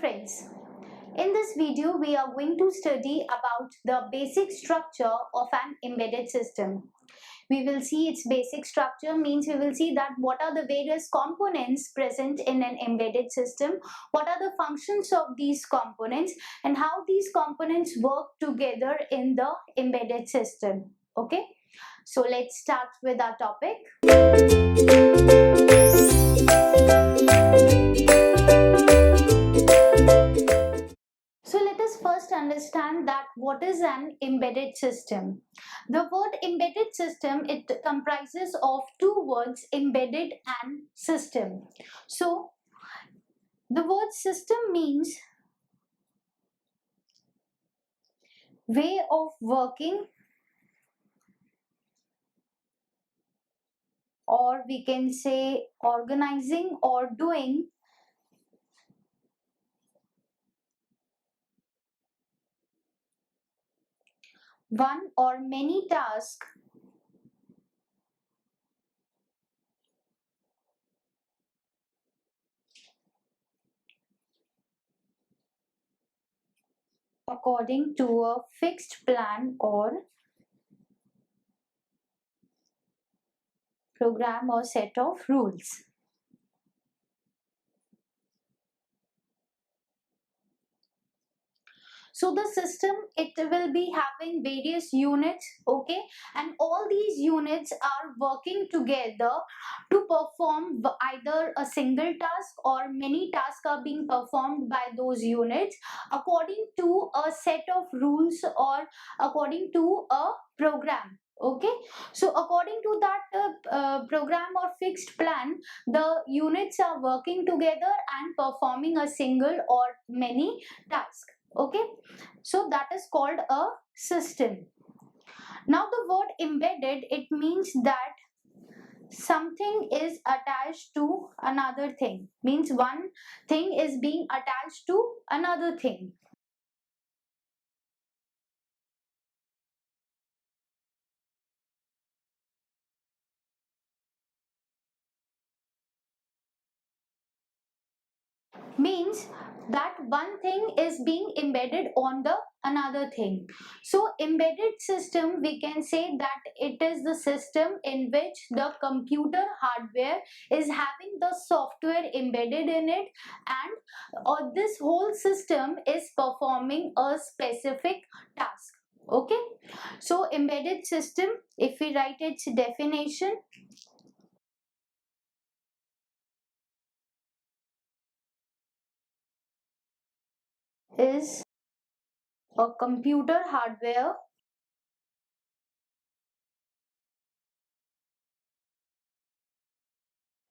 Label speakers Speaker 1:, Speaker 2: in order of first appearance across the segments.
Speaker 1: friends, in this video we are going to study about the basic structure of an embedded system. We will see its basic structure, means we will see that what are the various components present in an embedded system, what are the functions of these components, and how these components work together in the embedded system. Okay, so let's start with our topic. So let us first understand that what is an embedded system. The word embedded system, it comprises of two words, embedded and system. So the word system means way of working, or we can say organizing or doing one or many tasks according to a fixed plan or program or set of rules. So the system, it will be having various units, okay, and all these units are working together to perform either a single task or many tasks are being performed by those units according to a set of rules or according to a program. Okay, so according to that program or fixed plan, the units are working together and performing a single or many tasks. Okay, so that is called a system. Now the word embedded, it means that something is attached to another thing, means one thing is being attached to another thing. Means that one thing is being embedded on the another thing. So embedded system, we can say that it is the system in which the computer hardware is having the software embedded in it, and this whole system is performing a specific task. Okay, so embedded system, if we write its definition, is a computer hardware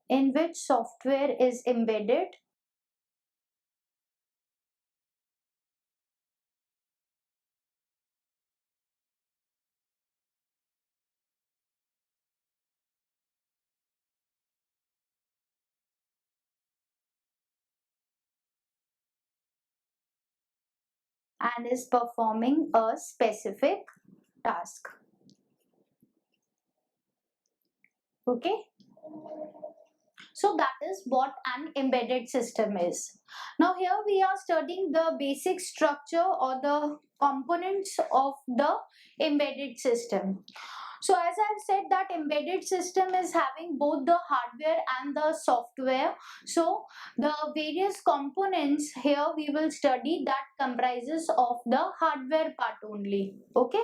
Speaker 1: in which software is embedded and is performing a specific task. Okay, so that is what an embedded system is. Now here we are studying the basic structure or the components of the embedded system. So as I've said that embedded system is having both the hardware and the software. So the various components here we will study that comprises of the hardware part only. Okay.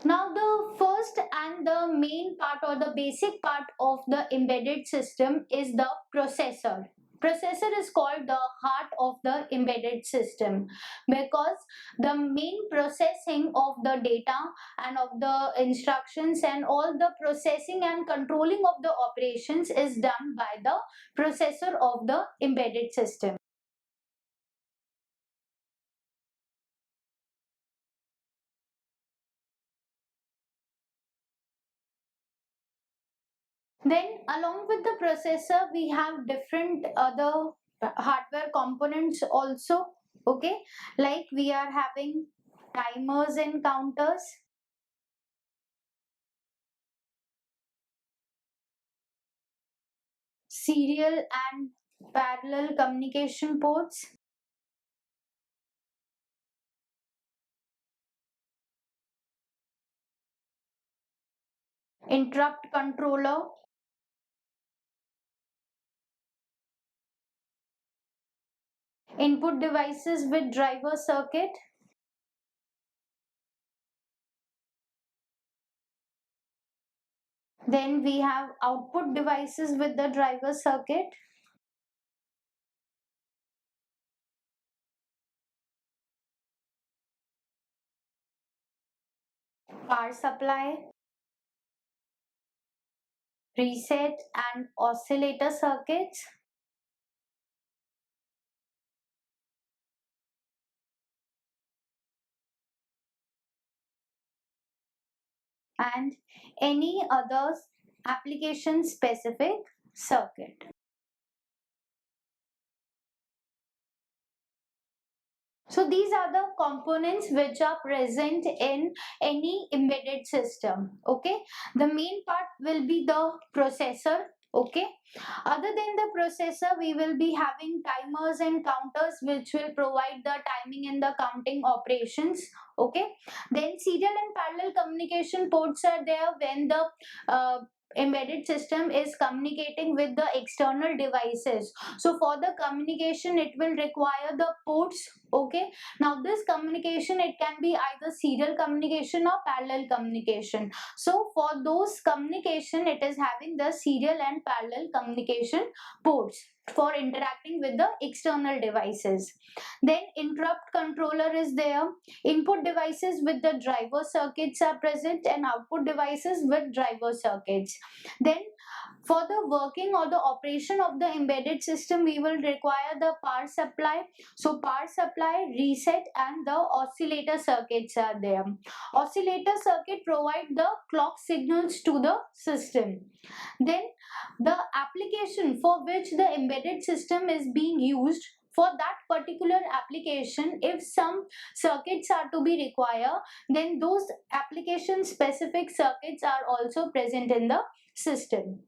Speaker 1: Now the first and the main part or the basic part of the embedded system is the processor. Processor is called the heart of the embedded system because the main processing of the data and of the instructions and all the processing and controlling of the operations is done by the processor of the embedded system. Then along with the processor, we have different other hardware components also. Okay, like we are having timers and counters. serial and parallel communication ports, interrupt controller, input devices with driver circuit, then we have output devices with the driver circuit, power supply, reset and oscillator circuits, and any other application specific circuit. So these are the components which are present in any embedded system. Okay, the main part will be the processor. Okay, other than the processor, we will be having timers and counters which will provide the timing and the counting operations. Okay, then serial and parallel communication ports are there when the embedded system is communicating with the external devices. So for the communication, it will require the ports. Okay, now this communication, it can be either serial communication or parallel communication. So for those communication, it is having the serial and parallel communication ports for interacting with the external devices. Then interrupt controller is there, input devices with the driver circuits are present, and output devices with driver circuits. Then for the working or the operation of the embedded system, we will require the power supply. So power supply, reset and the oscillator circuits are there. Oscillator circuit provide the clock signals to the system. Then the application for which the embedded system is being used, for that particular application, if some circuits are to be required, then those application specific circuits are also present in the system.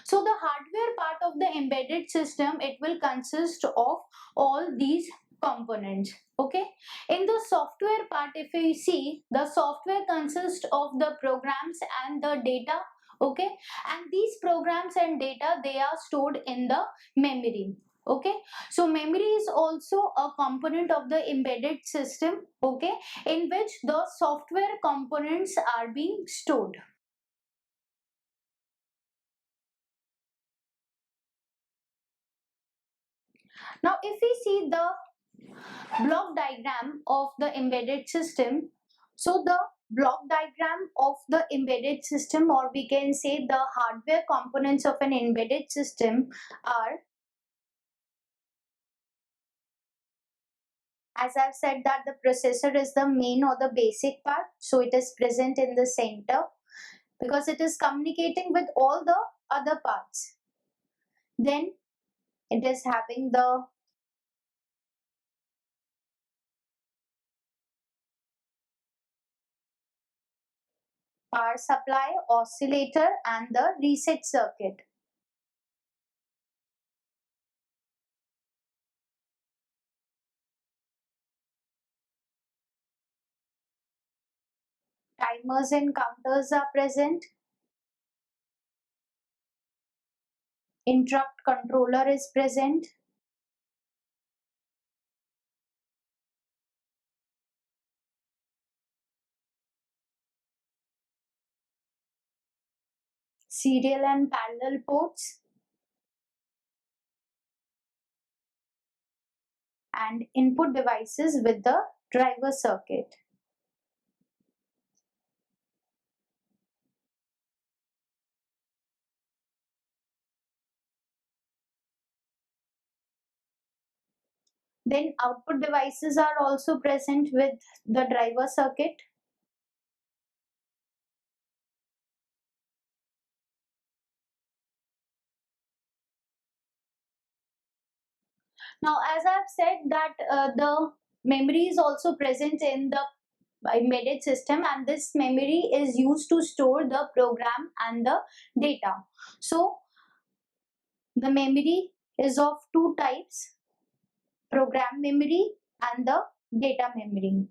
Speaker 1: So the hardware part of the embedded system, it will consist of all these components. Okay, in the software part, if we see, the software consists of the programs and the data. Okay, and these programs and data, they are stored in the memory. Okay, so memory is also a component of the embedded system. Okay, in which the software components are being stored. Now if we see the block diagram of the embedded system, so the block diagram of the embedded system, or we can say the hardware components of an embedded system, are, as I've said, that the processor is the main or the basic part, so it is present in the center because it is communicating with all the other parts. Then it is having the power supply, oscillator and the reset circuit. Timers and counters are present. Interrupt controller is present. Serial and parallel ports, and input devices with the driver circuit. Then output devices are also present with the driver circuit. Now, as I've said that the memory is also present in the embedded system, and this memory is used to store the program and the data. So The memory is of two types, program memory and the data memory.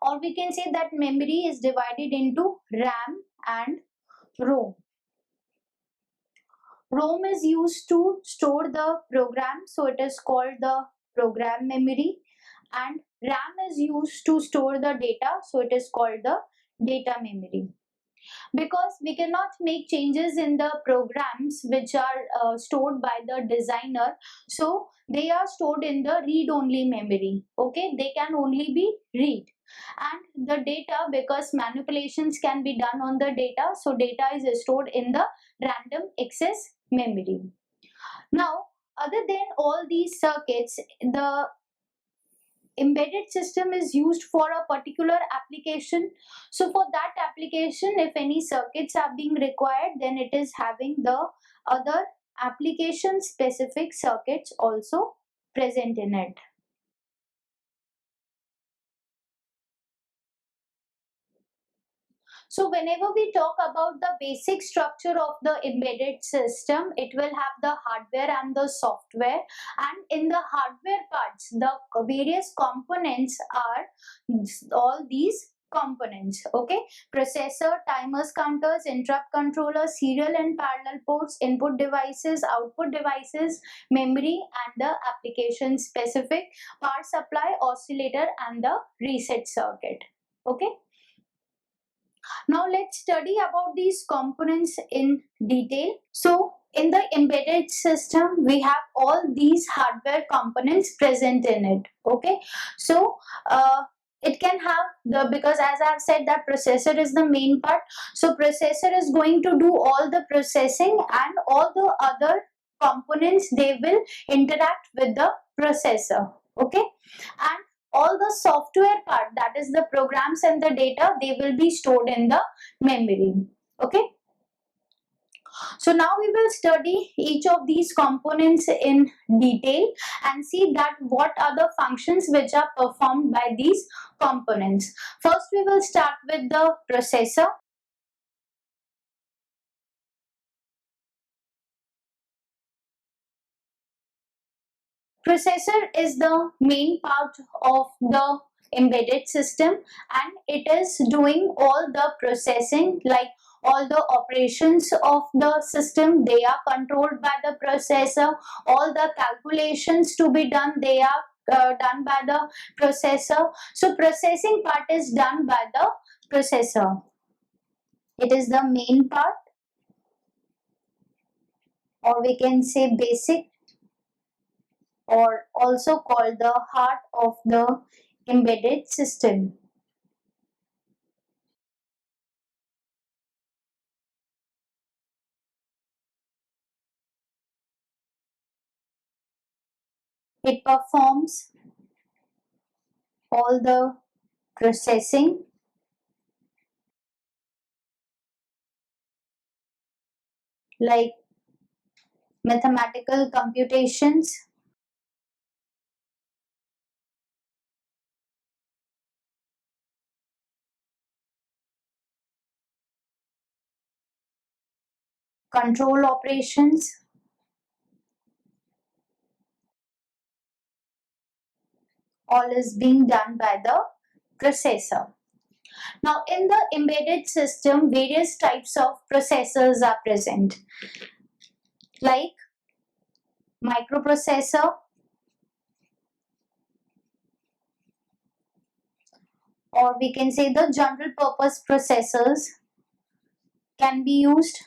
Speaker 1: Or we can say that memory is divided into RAM and ROM. ROM is used to store the program, so it is called the program memory, and RAM is used to store the data, so it is called the data memory. Because we cannot make changes in the programs which are stored by the designer, so they are stored in the read only memory. Okay, they can only be read. And the data, because manipulations can be done on the data, so data is stored in the random access memory. Now, other than all these circuits, the embedded system is used for a particular application. So for that application, if any circuits are being required, then it is having the other application specific circuits also present in it. So whenever we talk about the basic structure of the embedded system, it will have the hardware and the software. And in the hardware parts, the various components are all these components. Okay, processor, timers, counters, interrupt controllers, serial and parallel ports, input devices, output devices, memory, and the application specific power supply, oscillator, and the reset circuit. Okay, now let's study about these components in detail. So in the embedded system, we have all these hardware components present in it. Okay, so it can have the, because as I've said that processor is the main part, so processor is going to do all the processing, and all the other components, they will interact with the processor. Okay, and all the software part, that is the programs and the data, they will be stored in the memory. Okay, so now we will study each of these components in detail and see that what are the functions which are performed by these components. First we will start with the processor. Processor is the main part of the embedded system, and it is doing all the processing, like all the operations of the system, they are controlled by the processor. All the calculations to be done, they are done by the processor. So processing part is done by the processor. It is the main part, or we can say basic, or also called the heart of the embedded system. It performs all the processing, like mathematical computations, control operations, all is being done by the processor. Now, in the embedded system, various types of processors are present, like microprocessor, or we can say the general purpose processors can be used.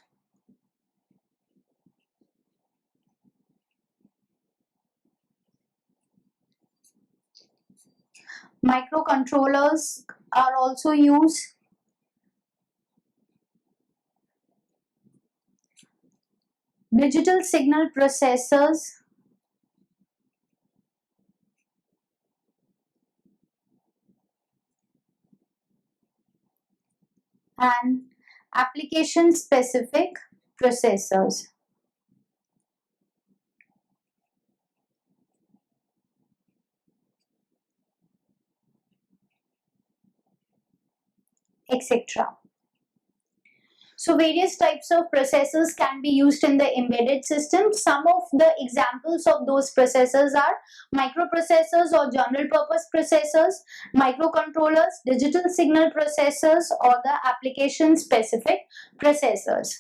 Speaker 1: Microcontrollers are also used. Digital signal processors, and application specific processors, etc. So various types of processors can be used in the embedded system. Some of the examples of those processors are microprocessors or general purpose processors, microcontrollers, digital signal processors, or the application specific processors.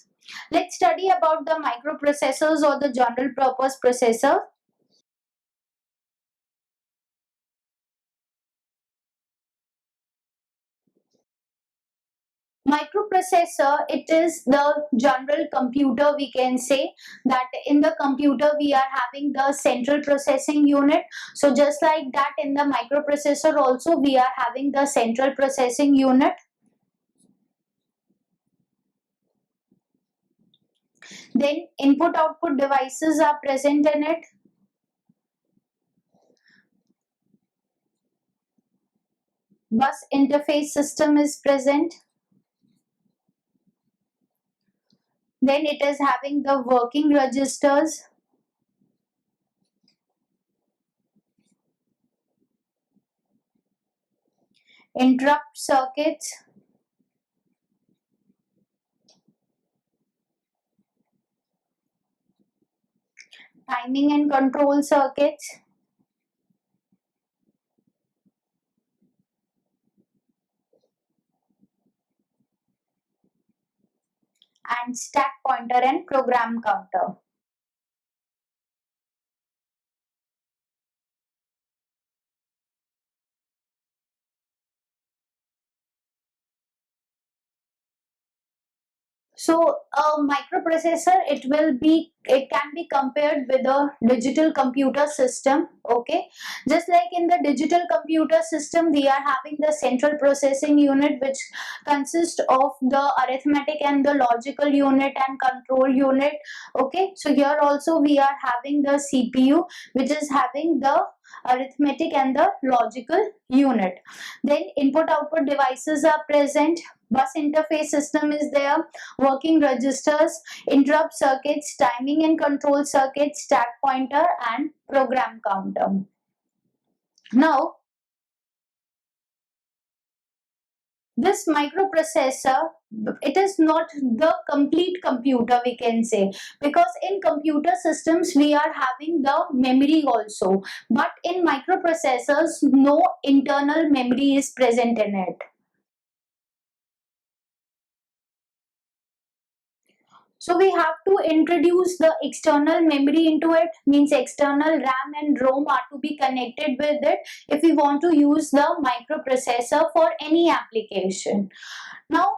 Speaker 1: Let's study about the microprocessors or the general purpose processor. Microprocessor, it is the general computer, we can say that in the computer we are having the central processing unit. So just like that, in the microprocessor also we are having the central processing unit. Then input output devices are present in it. Bus interface system is present. Then it is having the working registers, interrupt circuits, timing and control circuits, and stack pointer and program counter. So a microprocessor, it can be compared with a digital computer system. Okay, just like in the digital computer system, we are having the central processing unit, which consists of the arithmetic and the logical unit and control unit. Okay, so here also we are having the CPU, which is having the arithmetic and the logical unit. Then input output devices are present, bus interface system is there, working registers, interrupt circuits, timing and control circuits, stack pointer, and program counter. Now, this microprocessor, it is not the complete computer, we can say, because in computer systems we are having the memory also, but in microprocessors no internal memory is present in it. So we have to introduce the external memory into it, means external RAM and ROM are to be connected with it if we want to use the microprocessor for any application. Now,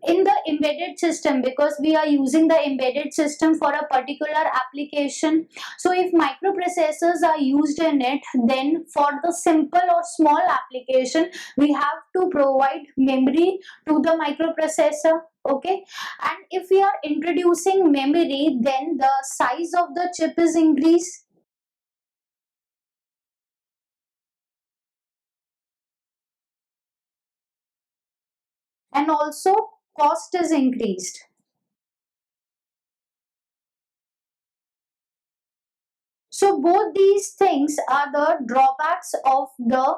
Speaker 1: in the embedded system, because we are using the embedded system for a particular application, so if microprocessors are used in it, then for the simple or small application we have to provide memory to the microprocessor. Okay, and if we are introducing memory, then the size of the chip is increased, and also cost is increased. So both these things are the drawbacks of the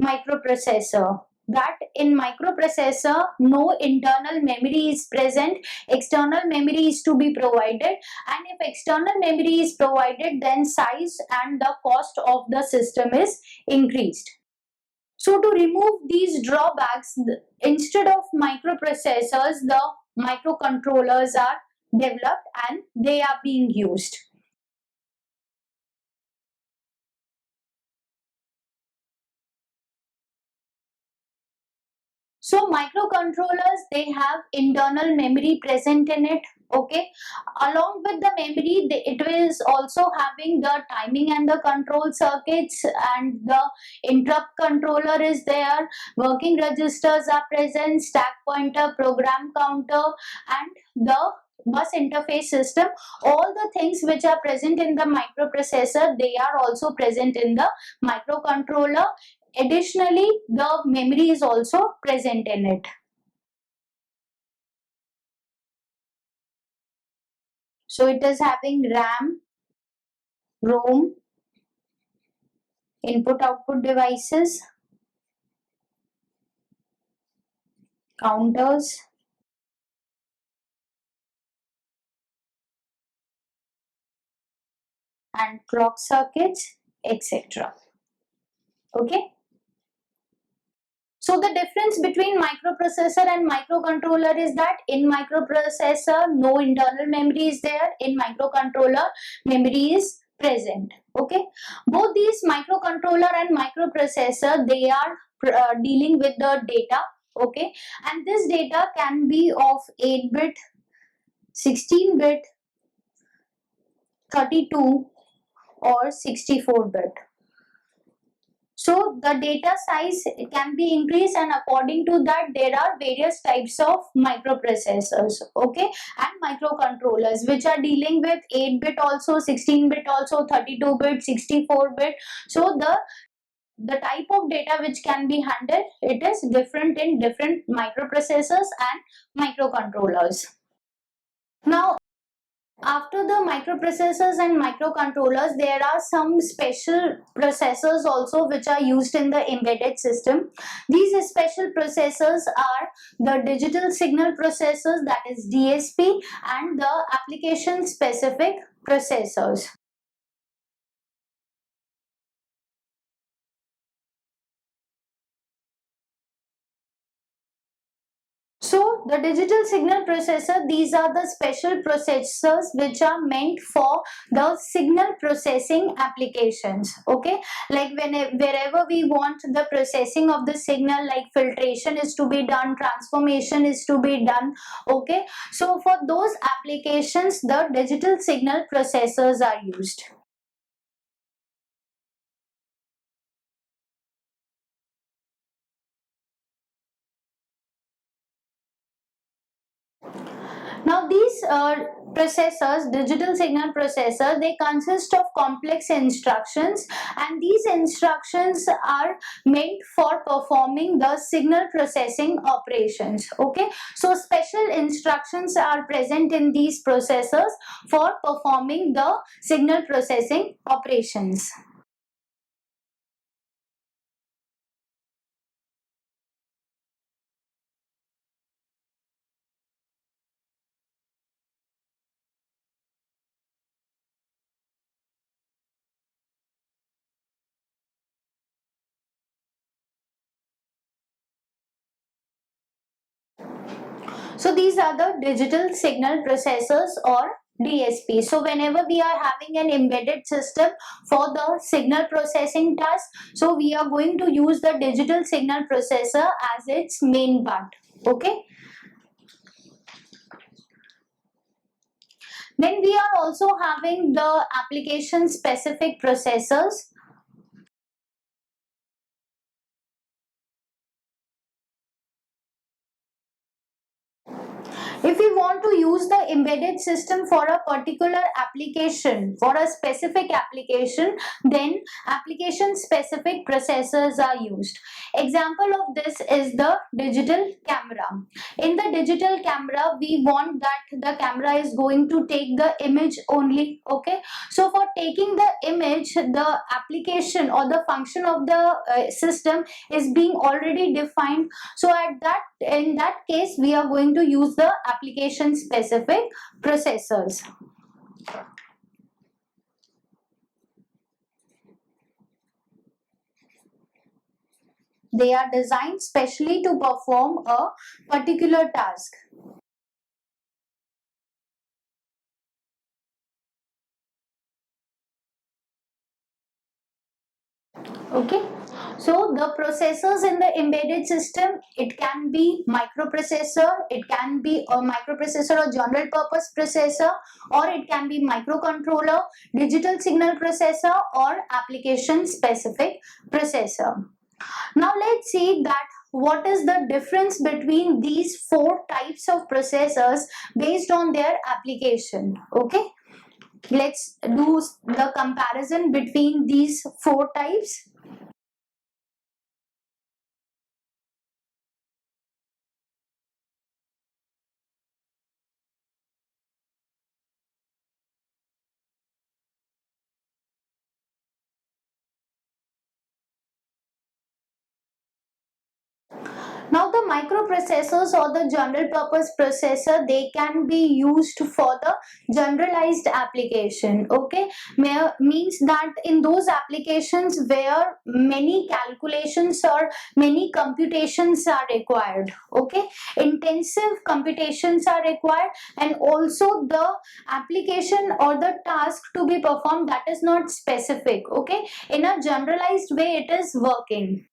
Speaker 1: microprocessor, that in microprocessor no internal memory is present, external memory is to be provided, and if external memory is provided, then size and the cost of the system is increased. So to remove these drawbacks, instead of microprocessors, the microcontrollers are developed and they are being used. So microcontrollers, they have internal memory present in it. Okay, along with the memory, it is also having the timing and the control circuits, and the interrupt controller is there. Working registers are present, stack pointer, program counter, and the bus interface system. All the things which are present in the microprocessor, they are also present in the microcontroller. Additionally, the memory is also present in it. So it is having RAM, ROM, input output devices, counters, and clock circuits, etc. Okay. So the difference between microprocessor and microcontroller is that in microprocessor no internal memory is there, in microcontroller memory is present. Okay, both these microcontroller and microprocessor, they are dealing with the data. Okay, and this data can be of 8-bit, 16-bit, 32 or 64-bit. So the data size can be increased, and according to that there are various types of microprocessors, okay, and microcontrollers which are dealing with 8-bit also, 16-bit also, 32-bit, 64-bit. So the type of data which can be handled, it is different in different microprocessors and microcontrollers. Now, after the microprocessors and microcontrollers, there are some special processors also which are used in the embedded system. These special processors are the digital signal processors, that is DSP, and the application specific processors. So the digital signal processor, these are the special processors which are meant for the signal processing applications. Okay, like wherever we want the processing of the signal, like filtration is to be done, transformation is to be done. Okay, so for those applications, the digital signal processors are used. Now these processors, digital signal processor, they consist of complex instructions, and these instructions are meant for performing the signal processing operations. Okay, so special instructions are present in these processors for performing the signal processing operations. So these are the digital signal processors or DSP. So whenever we are having an embedded system for the signal processing task, so we are going to use the digital signal processor as its main part. Okay. Then we are also having the application specific processors. If we want to use the embedded system for a particular application, for a specific application, then application specific processors are used. Example of this is the digital camera. In the digital camera, we want that the camera is going to take the image only. Okay, so for taking the image, the application or the function of the system is being already defined. So in that case, we are going to use the application specific processors. They are designed specially to perform a particular task. Okay, so the processors in the embedded system, it can be microprocessor, it can be a microprocessor or general purpose processor, or it can be microcontroller, digital signal processor, or application specific processor. Now let's see that what is the difference between these four types of processors based on their application. Okay, let's do the comparison between these four types. Now the microprocessors or the general purpose processor, they can be used for the generalized application. Okay, means that in those applications where many calculations or many computations are required. Okay, intensive computations are required, and also the application or the task to be performed, that is not specific. Okay, in a generalized way it is working.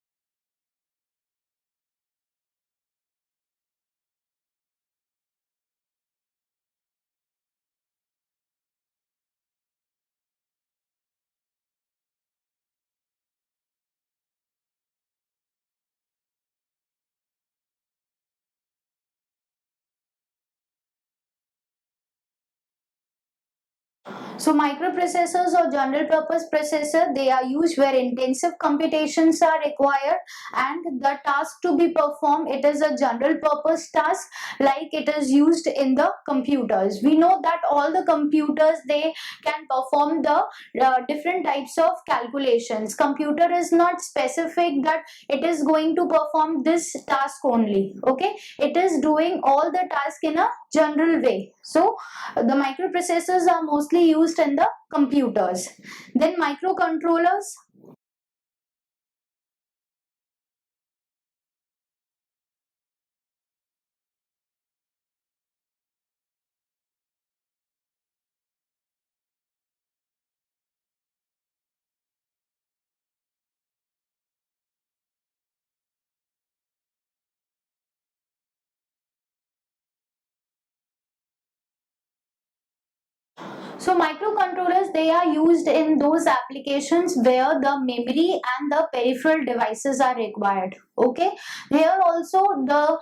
Speaker 1: So microprocessors or general purpose processor, they are used where intensive computations are required, and the task to be performed, it is a general purpose task, like it is used in the computers. We know that all the computers, they can perform the different types of calculations. Computer is not specific that it is going to perform this task only. Okay, it is doing all the task in a general way. So the microprocessors are mostly used in the computers. Then microcontrollers. So microcontrollers, they are used in those applications where the memory and the peripheral devices are required. Okay, here also the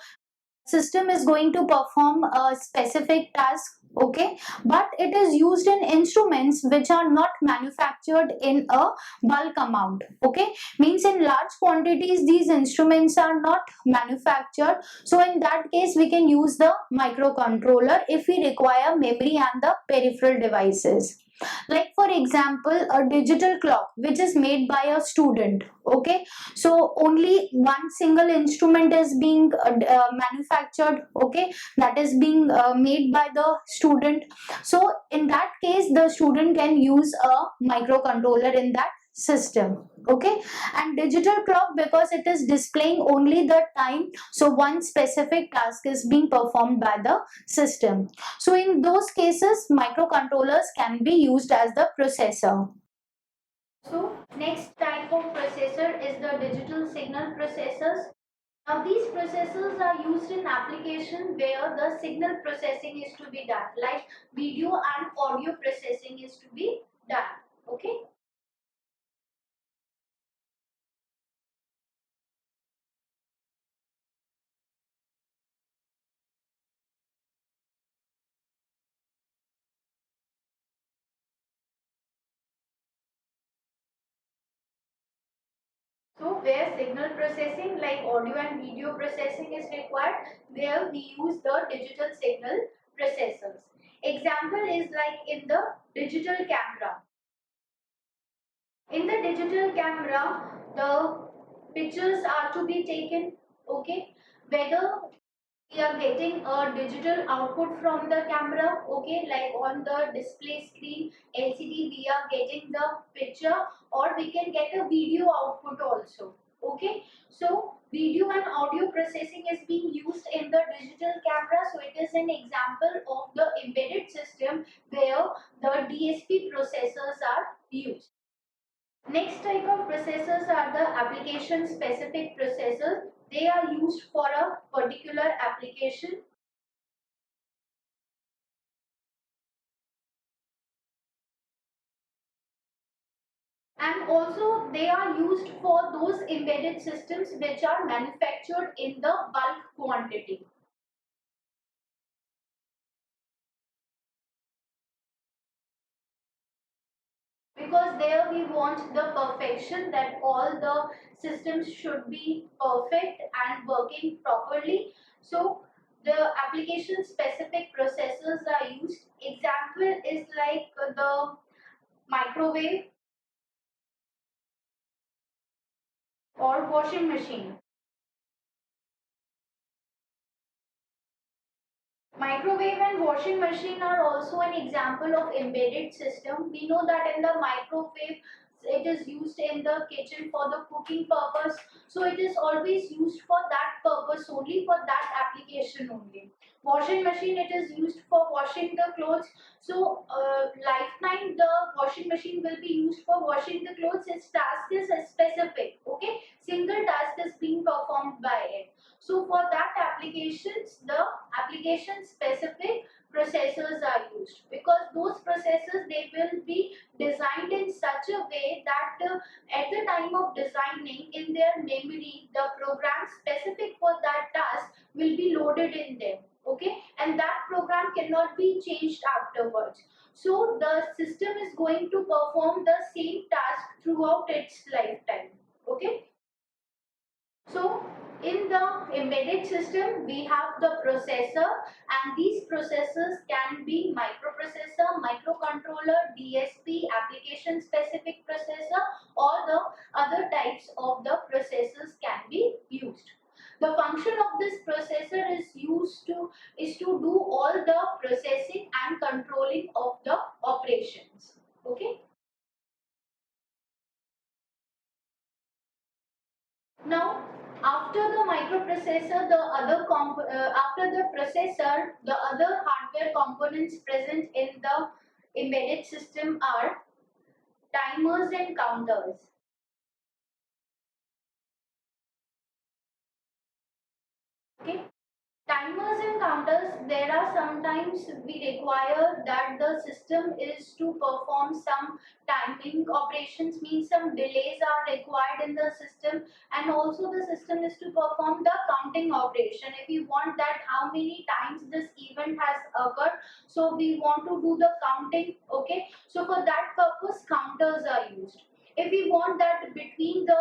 Speaker 1: system is going to perform a specific task. Okay, but it is used in instruments which are not manufactured in a bulk amount. Okay, means in large quantities these instruments are not manufactured, so in that case we can use the microcontroller if we require memory and the peripheral devices. Like for example, a digital clock which is made by a student. Okay, so only one single instrument is being manufactured. Okay, that is being made by the student. So in that case the student can use a microcontroller in that system. Okay, and digital clock, because it is displaying only the time, so one specific task is being performed by the system. So in those cases microcontrollers can be used as the processor. So next type of processor is the digital signal processors. Now these processors are used in application where the signal processing is to be done, like video and audio processing is to be done. Okay. So where signal processing like audio and video processing is required, there we use the digital signal processors. Example is like in the digital camera. In the digital camera, the pictures are to be taken. Okay, whether we are getting a digital output from the camera. Okay, like on the display screen LCD we are getting the picture, or we can get a video output also. Okay, so video and audio processing is being used in the digital camera, so it is an example of the embedded system where the DSP processors are used. Next type of processors are the application specific processors. They are used for a particular application, and also they are used for those embedded systems which are manufactured in the bulk quantity, because there we want the perfection, that all the systems should be perfect and working properly. So the application specific processors are used. Example is like the microwave or washing machine. Microwave and washing machine are also an example of embedded system. We know that in the microwave, it is used in the kitchen for the cooking purpose. So it is always used for that purpose only, for that application only. Washing machine, it is used for washing the clothes. So lifetime the washing machine will be used for washing the clothes. Its task is specific. Okay, single task is being performed by it. So for that applications, the application specific processors are used, because those processors, they will be designed in such a way that at the time of designing in their memory, the program specific for that task will be loaded in them. Okay, and that program cannot be changed afterwards. So the system is going to perform the same task throughout its lifetime. Okay. So in the embedded system, we have the processor, and these processors can be microprocessor, microcontroller, DSP, application specific processor, or the other types of the processors can be used. The function of this processor is to do all the processing and controlling of the operations. Okay. Now, after the microprocessor, after the processor, the other hardware components present in the embedded system are timers and counters. Okay. Timers and counters, there are sometimes we require that the system is to perform some timing operations, means some delays are required in the system, and also the system is to perform the counting operation. If we want that how many times this event has occurred, so we want to do the counting. Okay, so for that purpose counters are used. If we want that between the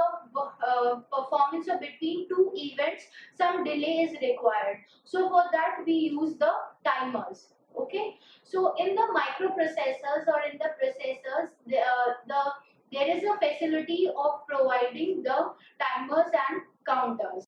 Speaker 1: performance or between two events some delay is required, so for that we use the timers. Okay, so in the microprocessors or in the processors, there is a facility of providing the timers and counters.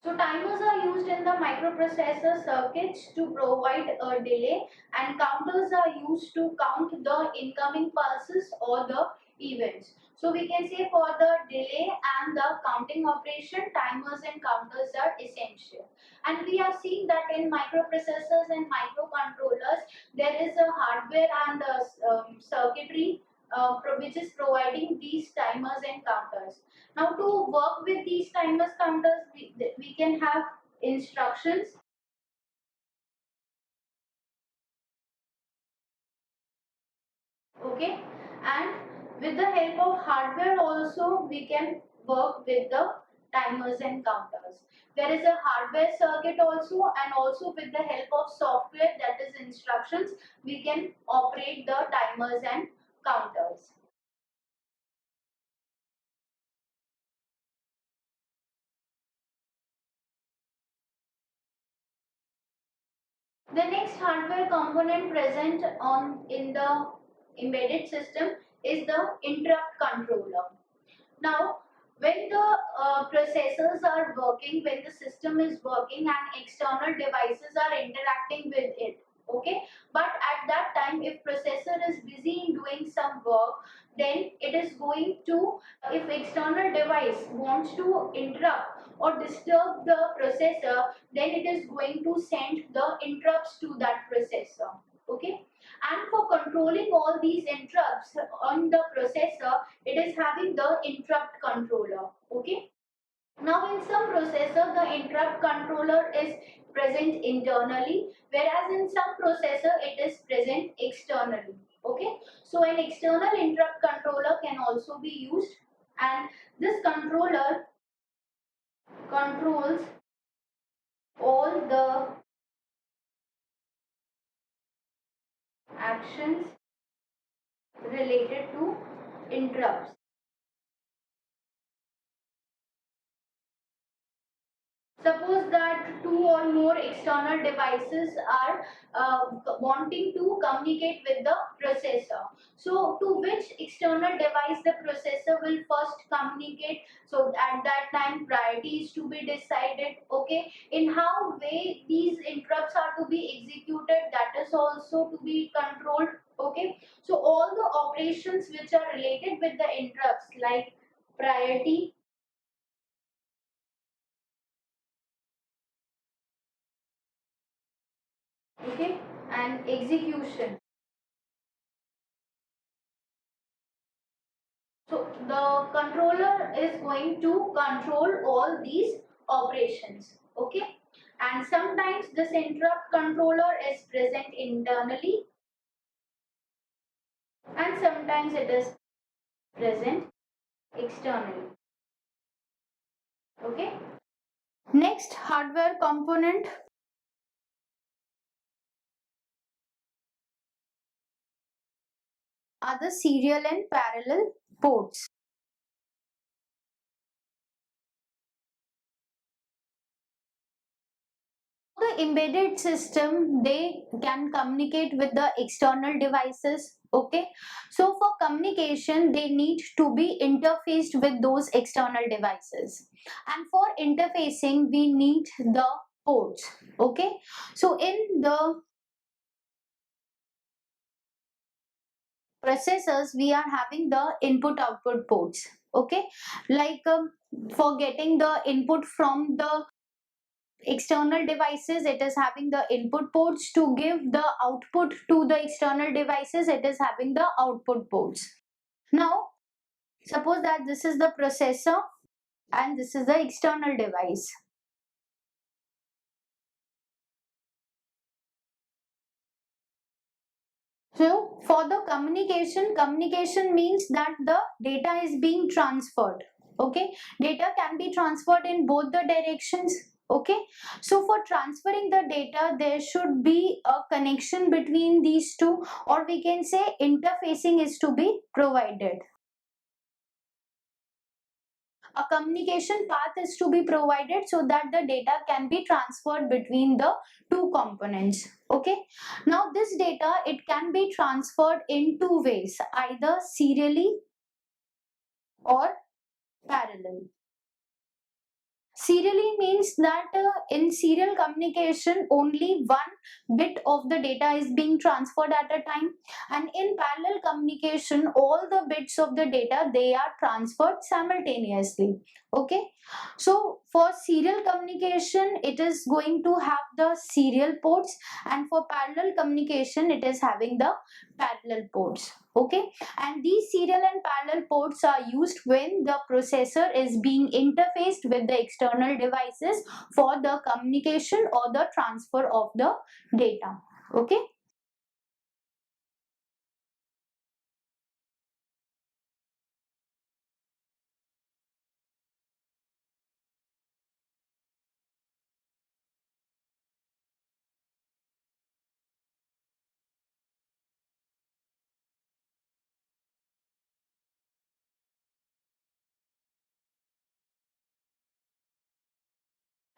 Speaker 1: So timers are used in the microprocessor circuits to provide a delay, and counters are used to count the incoming pulses or the events. So we can say for the delay and the counting operation, timers and counters are essential. And we have seen that in microprocessors and microcontrollers, there is a hardware and circuitry which is providing these timers and counters. Now to work with these timers counters, we can have instructions. Okay, and with the help of hardware also we can work with the timers and counters. There is a hardware circuit also, and also with the help of software, that is instructions, we can operate the timers and counters. The next hardware component present on in the embedded system is the interrupt controller. Now, when the processors are working, when the system is working and external devices are interacting with it, okay, but at that time if processor is busy in doing some work, then it is going to, if external device wants to interrupt or disturb the processor, then it is going to send the interrupts to that processor. Okay, and for controlling all these interrupts on the processor, it is having the interrupt controller. Okay, now in some processor the interrupt controller is present internally, whereas in some processor it is present externally. Okay, so an external interrupt controller can also be used, and this controller controls all the actions related to interrupts. Suppose that two or more external devices are wanting to communicate with the processor. So to which external device the processor will first communicate? So at that time priority is to be decided. Okay, in how way these interrupts are to be executed, that is also to be controlled. Okay, so all the operations which are related with the interrupts, like priority, okay, and execution. So the controller is going to control all these operations. Okay, and sometimes this interrupt controller is present internally, and sometimes it is present externally. Okay, next hardware component are the serial and parallel ports. The embedded system, they can communicate with the external devices. Okay, so for communication they need to be interfaced with those external devices, and for interfacing we need the ports. Okay, so in the processors we are having the input output ports. Okay, like for getting the input from the external devices, it is having the input ports. To give the output to the external devices, it is having the output ports. Now suppose that this is the processor and this is the external device. So for the communication means that the data is being transferred. Okay, data can be transferred in both the directions. Okay, so for transferring the data there should be a connection between these two, or we can say interfacing is to be provided. A communication path is to be provided so that the data can be transferred between the two components. Okay, now this data, it can be transferred in two ways, either serially or parallel. Serially means that in serial communication only one bit of the data is being transferred at a time, and in parallel communication all the bits of the data, they are transferred simultaneously. Okay, so for serial communication it is going to have the serial ports, and for parallel communication it is having the parallel ports. Okay, and these serial and parallel ports are used when the processor is being interfaced with the external devices for the communication or the transfer of the data. Okay,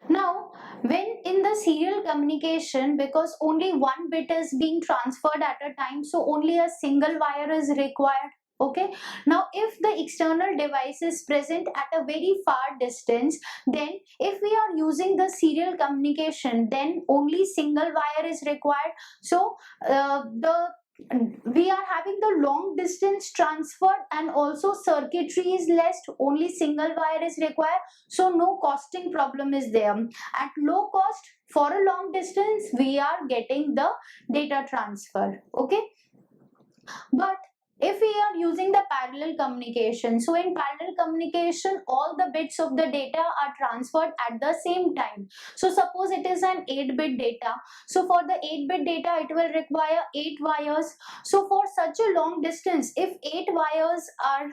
Speaker 1: now when in the serial communication, because only one bit is being transferred at a time, so only a single wire is required. Okay, now if the external device is present at a very far distance, then if we are using the serial communication, then only single wire is required. So the we are having the long distance transfer, and also circuitry is less, only single wire is required, so no costing problem is there. At low cost, for a long distance we are getting the data transfer. Okay, but if we are using the parallel communication, so in parallel communication all the bits of the data are transferred at the same time. So suppose it is an 8-bit data, so for the 8-bit data it will require 8 wires. So for such a long distance, if 8 wires are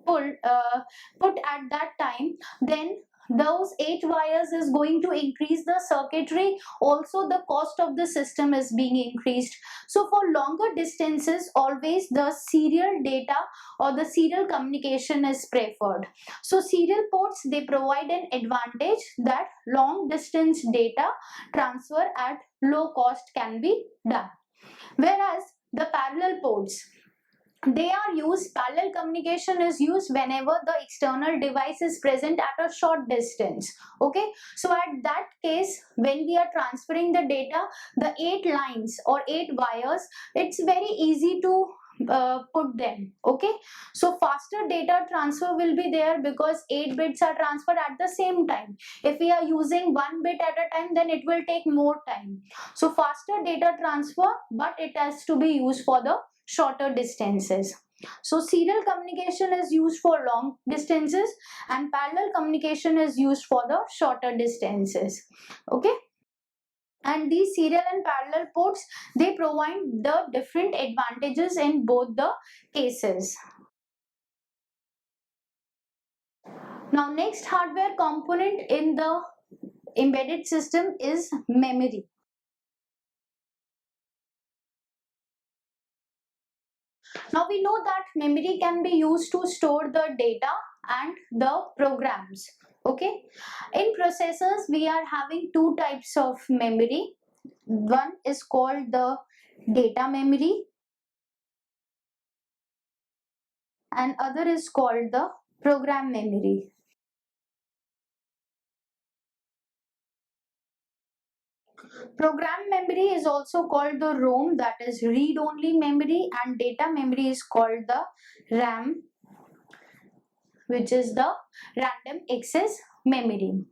Speaker 1: put at that time, then those 8 wires is going to increase the circuitry, also the cost of the system is being increased. So for longer distances, always the serial data or the serial communication is preferred. So serial ports, they provide an advantage that long distance data transfer at low cost can be done. Whereas the parallel ports, they are used, parallel communication is used whenever the external device is present at a short distance. Okay, so at that case, when we are transferring the data, the 8 lines or 8 wires, it's very easy to put them. Okay, so faster data transfer will be there because 8 bits are transferred at the same time. If we are using 1 bit at a time, then it will take more time. So faster data transfer, but it has to be used for the shorter distances. So serial communication is used for long distances and parallel communication is used for the shorter distances. Okay, and these serial and parallel ports, they provide the different advantages in both the cases. Now next hardware component in the embedded system is memory. Now we know that memory can be used to store the data and the programs. Okay, in processors we are having two types of memory. One is called the data memory and other is called the program memory. Program memory is also called the ROM, that is read only memory, and data memory is called the RAM, which is the random access memory.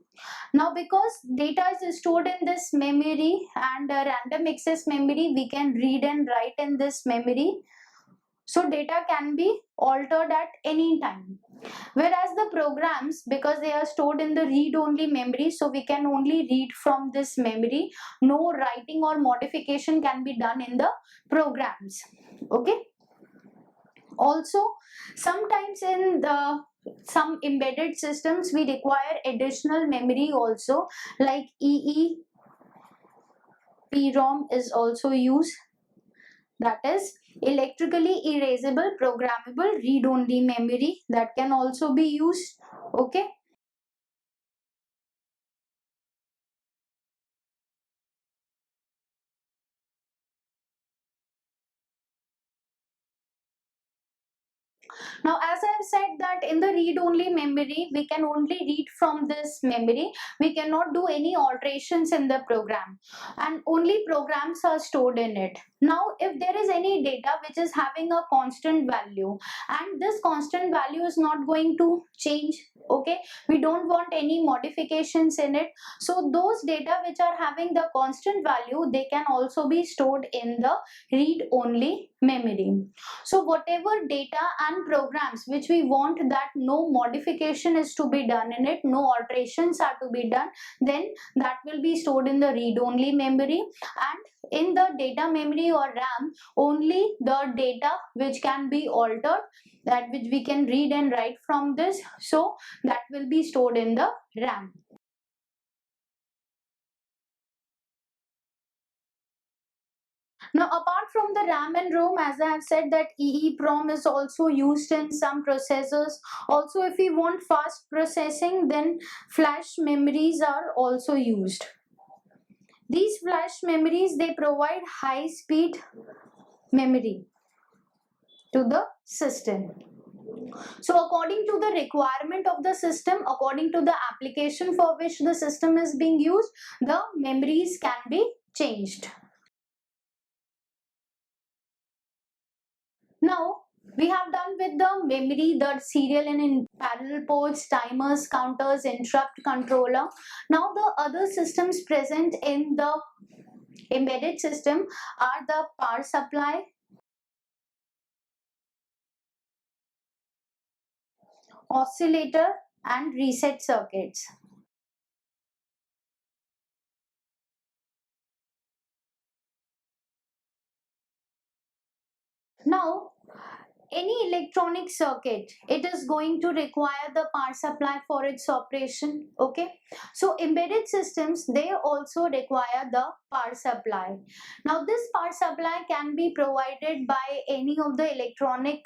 Speaker 1: Now because data is stored in this memory and random access memory, we can read and write in this memory. So data can be altered at any time. Whereas the programs, because they are stored in the read-only memory, so we can only read from this memory. No writing or modification can be done in the programs. Okay. Also, sometimes in the some embedded systems we require additional memory also, like EEPROM is also used, that is electrically erasable programmable read-only memory, that can also be used. Okay. Now, as I have said that in the read-only memory, we can only read from this memory. We cannot do any alterations in the program and only programs are stored in it. Now, if there is any data which is having a constant value and this constant value is not going to change, okay, we don't want any modifications in it. So those data which are having the constant value, they can also be stored in the read-only memory. So whatever data and programs which we want that no modification is to be done in it, no alterations are to be done, then that will be stored in the read-only memory. And in the data memory or RAM, only the data which can be altered, that which we can read and write from this, so that will be stored in the RAM. Now, apart from the RAM and ROM, as I have said that EEPROM is also used in some processors. Also, if we want fast processing, then flash memories are also used. These flash memories, they provide high speed memory to the system. So according to the requirement of the system, according to the application for which the system is being used, the memories can be changed. Now we have done with the memory, the serial and in parallel ports, timers, counters, interrupt controller. Now the other systems present in the embedded system are the power supply, oscillator and reset circuits. Now any electronic circuit, it is going to require the power supply for its operation. Okay, so embedded systems, they also require the power supply. Now this power supply can be provided by any of the electronic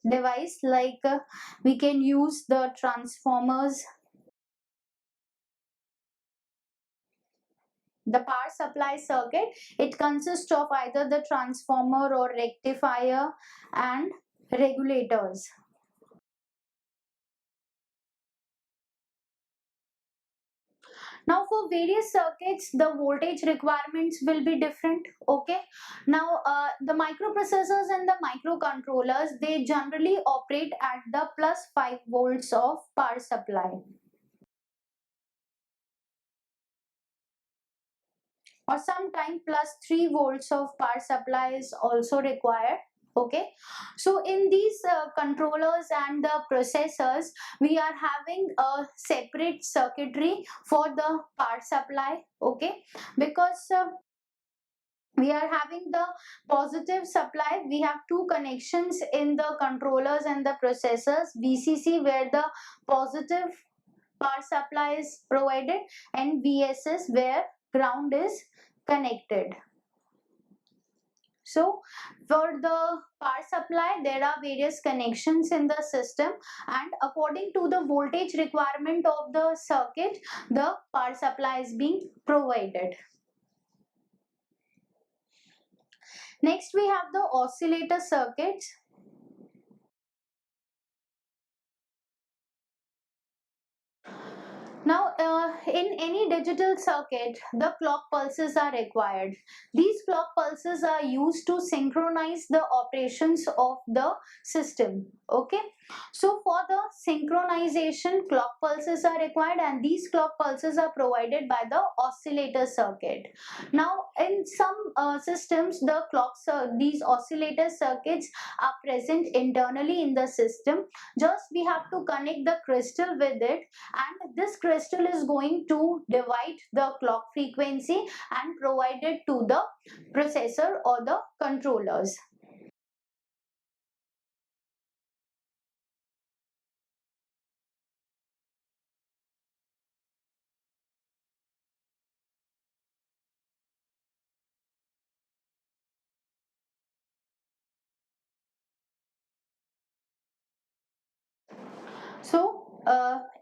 Speaker 1: device, like we can use the transformers. The power supply circuit, it consists of either the transformer or rectifier and regulators. Now for various circuits, the voltage requirements will be different. Okay, now the microprocessors and the microcontrollers, they generally operate at the plus 5 volts of power supply, or sometime plus 3 volts of power supply is also required. Okay, so in these controllers and the processors, we are having a separate circuitry for the power supply. Okay, because we are having the positive supply, we have two connections in the controllers and the processors, VCC, where the positive power supply is provided, and VSS, where ground is connected. So for the power supply, there are various connections in the system, and according to the voltage requirement of the circuit, the power supply is being provided. Next, we have the oscillator circuits. Now, in any digital circuit, the clock pulses are required. These clock pulses are used to synchronize the operations of the system. Okay, so for the synchronization, clock pulses are required, and these clock pulses are provided by the oscillator circuit. Now, in some systems, the clocks, these oscillator circuits are present internally in the system. Just we have to connect the crystal with it, and this crystal is going to divide the clock frequency and provide it to the processor or the controllers. So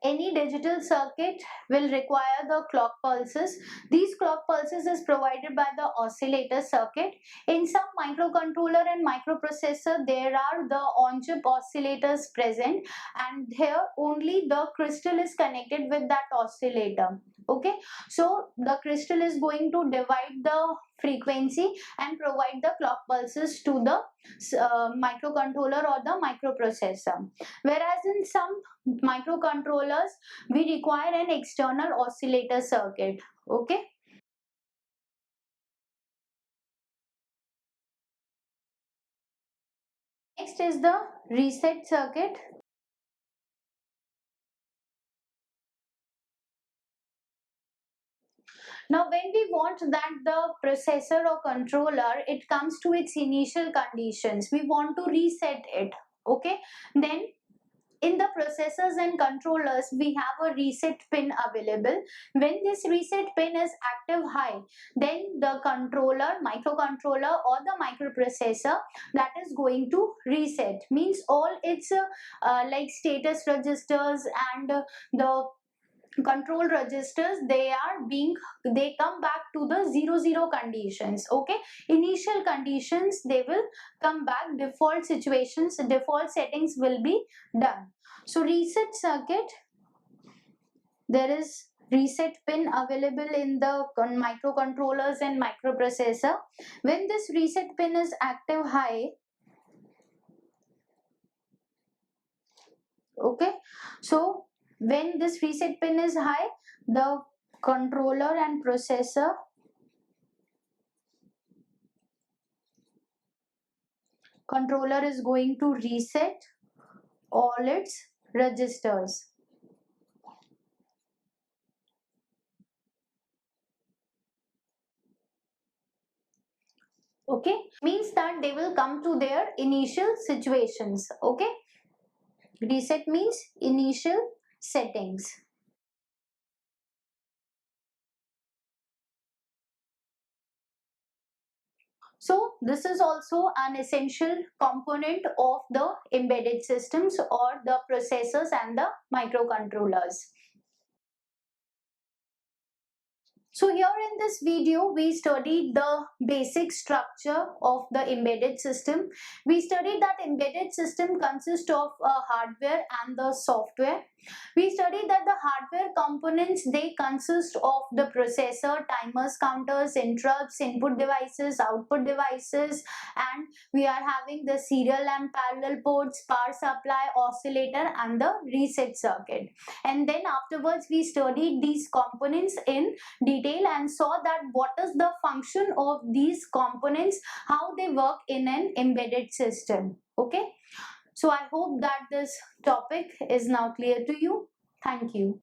Speaker 1: any digital circuit will require the clock pulses. These clock pulses is provided by the oscillator circuit. In some microcontroller and microprocessor, there are the on-chip oscillators present, and here only the crystal is connected with that oscillator. Okay, so the crystal is going to divide the frequency and provide the clock pulses to the microcontroller or the microprocessor. Whereas in some microcontrollers, we require an external oscillator circuit. Okay, next is the reset circuit. Now when we want that the processor or controller, it comes to its initial conditions, we want to reset it. Okay, then in the processors and controllers, we have a reset pin available. When this reset pin is active high, then the controller, microcontroller or the microprocessor, that is going to reset. Means all its like status registers and the control registers, they come back to the 00 conditions. Okay, initial conditions, they will come back, default situations, default settings will be done. So reset circuit, there is reset pin available in the microcontrollers and microprocessor. When this reset pin is active high, okay, so when this reset pin is high, the controller and processor controller is going to reset all its registers. Okay, means that they will come to their initial situations. Okay, reset means initial settings. So this is also an essential component of the embedded systems or the processors and the microcontrollers. So here in this video, we studied the basic structure of the embedded system. We studied that embedded system consists of hardware and the software. We studied that the hardware components, they consist of the processor, timers, counters, interrupts, input devices, output devices, and we are having the serial and parallel ports, power supply, oscillator, and the reset circuit. And then afterwards, we studied these components in detail and saw that what is the function of these components, how they work in an embedded system. Okay, so I hope that this topic is now clear to you. Thank you.